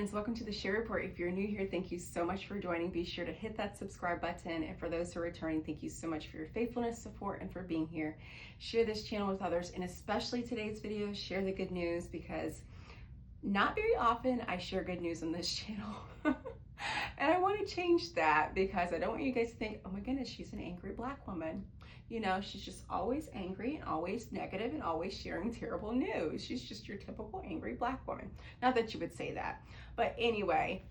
friends, welcome to the Share Report. If you're new here, thank you so much for joining. Be sure to hit that subscribe button. And for those who are returning, thank you so much for your faithfulness, support, and for being here. Share this channel with others, and especially today's video, share the good news, because not very often I share good news on this channel. And I want to change that because I don't want you guys to think, oh my goodness, she's an angry Black woman. You know, she's just always angry and always negative and always sharing terrible news. She's just your typical angry Black woman. Not that you would say that, but anyway,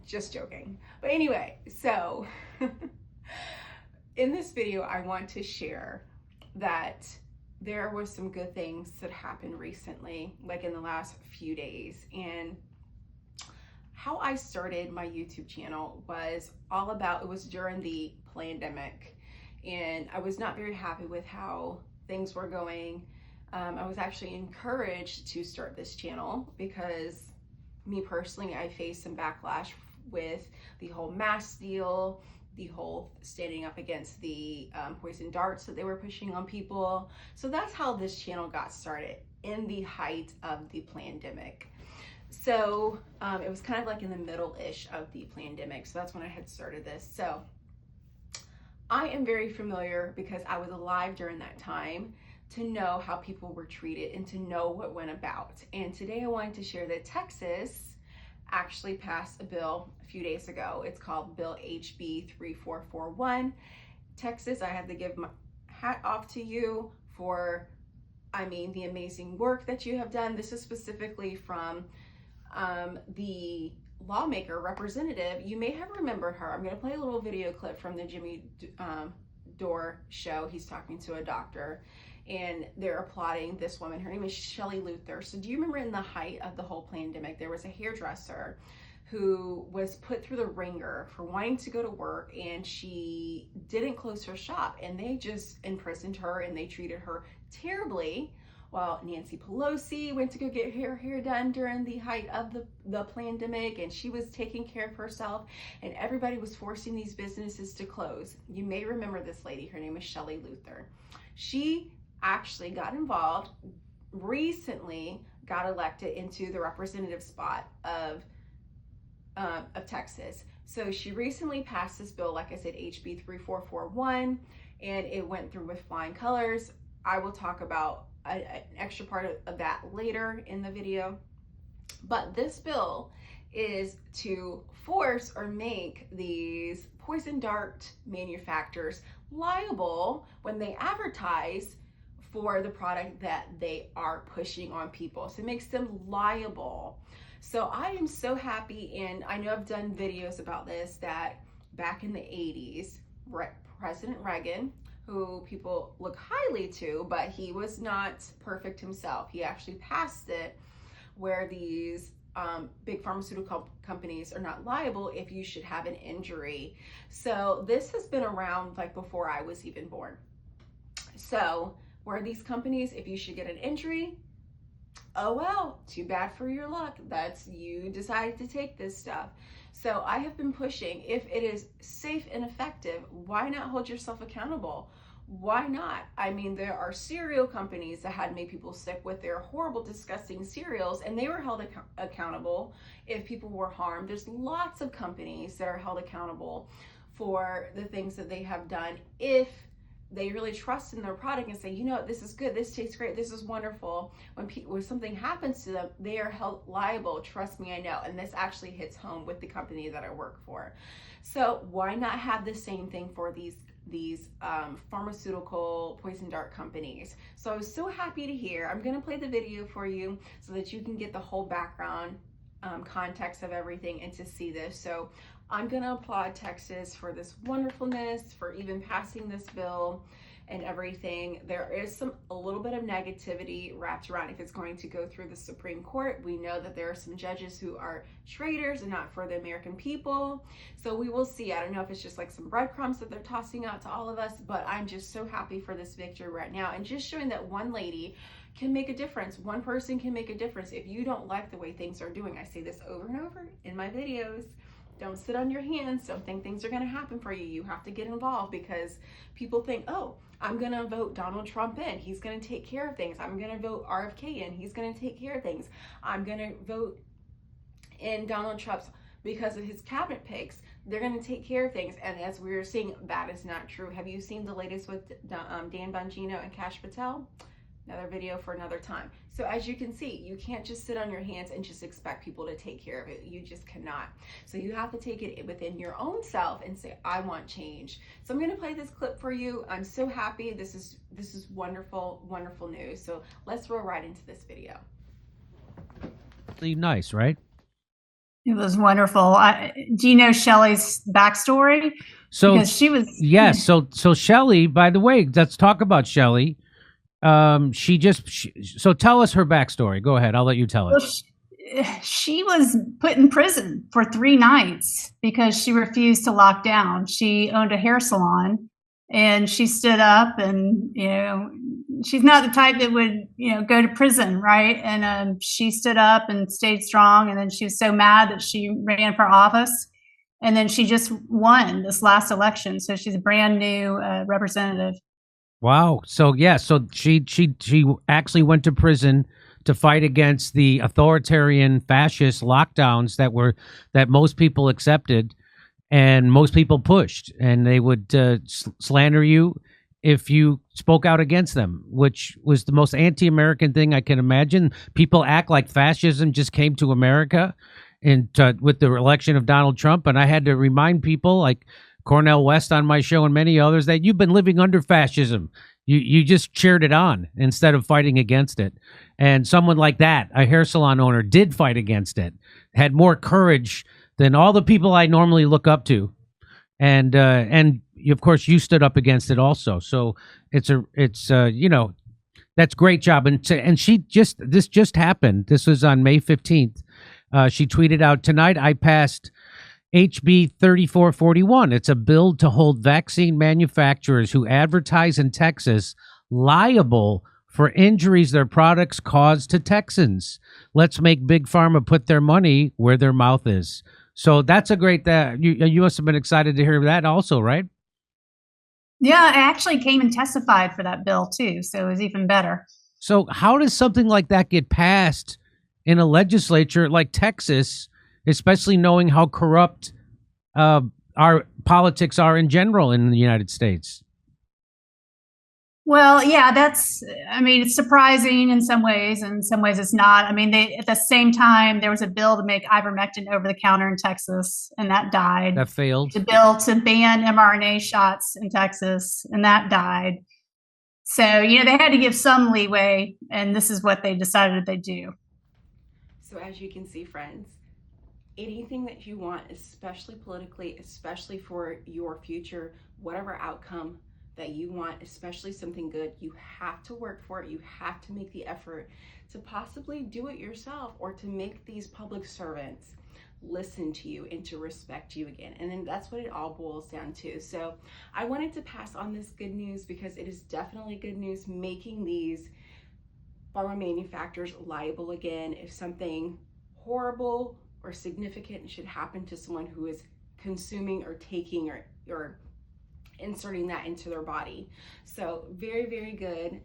just joking. But anyway, so in this video, I want to share that there were some good things that happened recently, like in the last few days. And how I started my YouTube channel was all about, it was during the pandemic, and I was not very happy with how things were going. I was actually encouraged to start this channel because me personally, I faced some backlash with the whole mask deal, the whole standing up against the poison darts that they were pushing on people. So that's how this channel got started, in the height of the pandemic. So it was kind of like in the middle-ish of the pandemic. So that's when I had started this. So I am very familiar, because I was alive during that time, to know how people were treated and to know what went about. And today I wanted to share that Texas actually passed a bill a few days ago. It's called Bill HB 3441. Texas, I have to give my hat off to you for, the amazing work that you have done. This is specifically from the lawmaker representative. You may have remembered her. I'm going to play a little video clip from the Jimmy Dore show. He's talking to a doctor and they're applauding this woman. Her name is Shelley Luther. So do you remember in the height of the whole pandemic, there was a hairdresser who was put through the ringer for wanting to go to work, and she didn't close her shop, and they just imprisoned her and they treated her terribly. While Nancy Pelosi went to go get her hair done during the height of the pandemic, and she was taking care of herself, and everybody was forcing these businesses to close. You may remember this lady. Her name is Shelley Luther. She actually got involved, recently got elected into the representative spot of Texas. So she recently passed this bill, like I said, HB 3441, and it went through with flying colors. I will talk about an extra part of that later in the video. But this bill is to force or make these poison dart manufacturers liable when they advertise for the product that they are pushing on people. So it makes them liable. So I am so happy, and I know I've done videos about this, that back in the 80s, President Reagan, who people look highly to, but he was not perfect himself. He actually passed it where these big pharmaceutical companies are not liable if you should have an injury. So this has been around like before I was even born. So where these companies, if you should get an injury, oh well, too bad for your luck. That's, you decided to take this stuff. So I have been pushing, if it is safe and effective, why not hold yourself accountable? Why not? There are cereal companies that had made people sick with their horrible, disgusting cereals, and they were held accountable if people were harmed. There's lots of companies that are held accountable for the things that they have done if they really trust in their product and say, you know, this is good, this tastes great, this is wonderful. When something happens to them, they are held liable. Trust me, I know. And this actually hits home with the company that I work for. So why not have the same thing for these pharmaceutical poison dart companies? So I was so happy to hear. I'm going to play the video for you so that you can get the whole background context of everything and to see this. So I'm going to applaud Texas for this wonderfulness, for even passing this bill and everything. There is a little bit of negativity wrapped around if it's going to go through the Supreme Court. We know that there are some judges who are traitors and not for the American people. So we will see. I don't know if it's just like some breadcrumbs that they're tossing out to all of us, but I'm just so happy for this victory right now, and just showing that one lady can make a difference. One person can make a difference. If you don't like the way things are doing, I say this over and over in my videos, don't sit on your hands. Don't think things are going to happen for you. You have to get involved, because people think, oh, I'm going to vote Donald Trump in. He's going to take care of things. I'm going to vote RFK in. He's going to take care of things. I'm going to vote in Donald Trump's, because of his cabinet picks, they're going to take care of things. And as we were seeing, that is not true. Have you seen the latest with Dan Bongino and Kash Patel? Another video for another time. So as you can see, you can't just sit on your hands and just expect people to take care of it. You just cannot. So you have to take it within your own self and say, I want change. So I'm going to play this clip for you. I'm so happy. This is wonderful, wonderful news. So let's roll right into this video. Nice, right? It was wonderful. Do you know Shelley's backstory? So because she was, yes. So Shelley, by the way, let's talk about Shelley. So tell us her backstory. Go ahead. I'll let you tell it. Well, she was put in prison for 3 nights because she refused to lock down. She owned a hair salon and she stood up, and, you know, she's not the type that would, you know, go to prison. Right. And, she stood up and stayed strong. And then she was so mad that she ran for office, and then she just won this last election. So she's a brand new representative. Wow. So yeah, so she actually went to prison to fight against the authoritarian fascist lockdowns that most people accepted and most people pushed, and they would slander you if you spoke out against them, which was the most anti-American thing I can imagine. People act like fascism just came to America with the election of Donald Trump, and I had to remind people like Cornel West on my show and many others that you've been living under fascism. You just cheered it on instead of fighting against it. And someone like that, a hair salon owner, did fight against it, had more courage than all the people I normally look up to. And of course you stood up against it also. So it's you know, that's great job. And this just happened. This was on May 15th. She tweeted out, "Tonight I passed HB 3441. It's a bill to hold vaccine manufacturers who advertise in Texas liable for injuries their products cause to Texans. Let's make Big Pharma put their money where their mouth is." So that's a great, you must have been excited to hear that also, right? Yeah, I actually came and testified for that bill too, so it was even better. So how does something like that get passed in a legislature like Texas, especially knowing how corrupt our politics are in general in the United States? Well, yeah, it's surprising in some ways, and in some ways it's not. I mean, at the same time, there was a bill to make ivermectin over the counter in Texas, and that died. That failed. The bill to ban mRNA shots in Texas, and that died. So, you know, they had to give some leeway, and this is what they decided they do. So as you can see, friends, anything that you want, especially politically, especially for your future, whatever outcome that you want, especially something good, you have to work for it. You have to make the effort to possibly do it yourself, or to make these public servants listen to you and to respect you again. And then that's what it all boils down to. So I wanted to pass on this good news because it is definitely good news, making these pharma manufacturers liable again if something horrible or significant should happen to someone who is consuming or taking or inserting that into their body. So very, very good.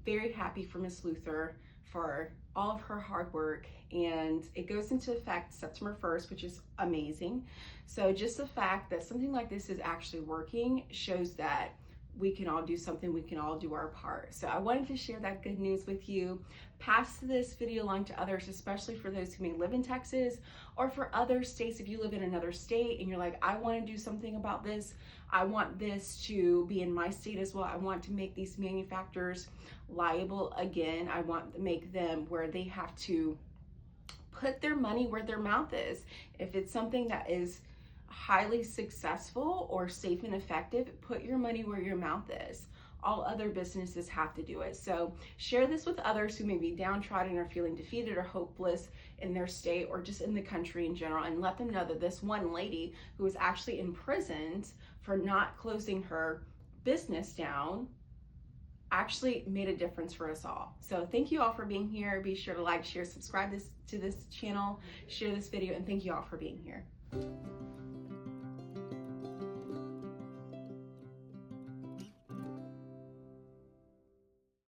Very happy for Miss Luther for all of her hard work, and it goes into effect September 1st, which is amazing. So just the fact that something like this is actually working shows that we can all do something, we can all do our part. So I wanted to share that good news with you. Pass this video along to others, especially for those who may live in Texas, or for other states. If you live in another state and you're like, I want to do something about this, I want this to be in my state as well. I want to make these manufacturers liable again. I want to make them where they have to put their money where their mouth is. If it's something that is highly successful or safe and effective, put your money where your mouth is. All other businesses have to do it. So share this with others who may be downtrodden or feeling defeated or hopeless in their state or just in the country in general, and let them know that this one lady who was actually imprisoned for not closing her business down actually made a difference for us all. So thank you all for being here. Be sure to like, share, subscribe to this channel, share this video, and thank you all for being here.